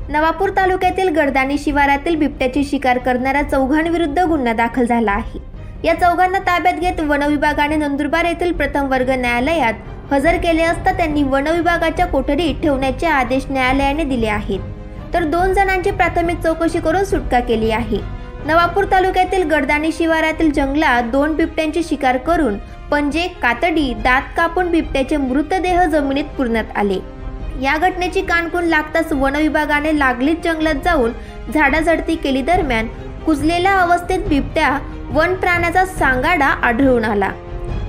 नवापूर तालुक्यातील गडदाणी शिवारातील बिबट्याची शिकार करणाऱ्या चौघांविरुद्ध गुन्हा दाखल झाला आहे। या चौघांना ताब्यात घेत वनविभागाने नंदुरबार येथील प्रथम वर्ग न्यायालयात हजर केले असता त्यांनी वनविभागाच्या कोठडीत ठेवण्याचे आदेश न्यायालयाने दिले आहेत, तर 2 जणांची प्राथमिक चौकशी करून सुटका केली आहे। नवापूर तालुक्यातील गडदाणी शिवारातील जंगलात 2 बिबट्यांची शिकार करून पंजे, कातडी, दात कापून बिबट्याचे मृतदेह जमिनीत पुरण्यात आले। या घटनेची कानकून लागताच वनविभागाने लागलीच जंगलात जाऊन झाडाझडती केली। दरम्यान कुजलेल्या अवस्थेत बिबट्या वन प्राण्याचा सांगाडा आढळून आला।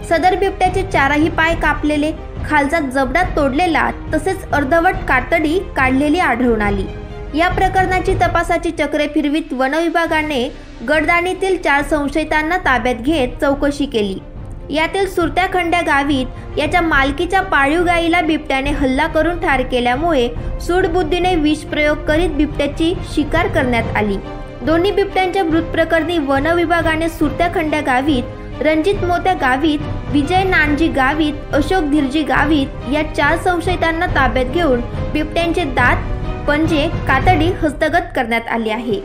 सदर बिबट्याचे 4ही पाय कापलेले, खालचा जबडा तोडलेला तसेच अर्धवट कातडी काढलेली आढळून आली। या प्रकरणाची तपासाची चक्रे फिरवीत वनविभागाने गडदाणीतील 4 संशयितांना ताब्यात घेत चौकशी केली। यातील सुरत्याखंड्या गावीत याच्या मालकीच्या पाळीव गायीला बिबट्याने हल्ला करून ठार केल्यामुळे सूडबुद्धीने विष प्रयोग करीत बिबट्याची शिकार करण्यात आली। दोन्ही बिबट्यांच्या मृत प्रकरणी वन विभागाने सुरत्याखंड्या गावीत, रणजित मोत्या गावीत, विजय नानजी गावीत, अशोक धीरजी गावीत या 4 संशयितांना ताब्यात घेऊन बिबट्यांचे दात, पंजे, कातडी हस्तगत करण्यात आले आहे।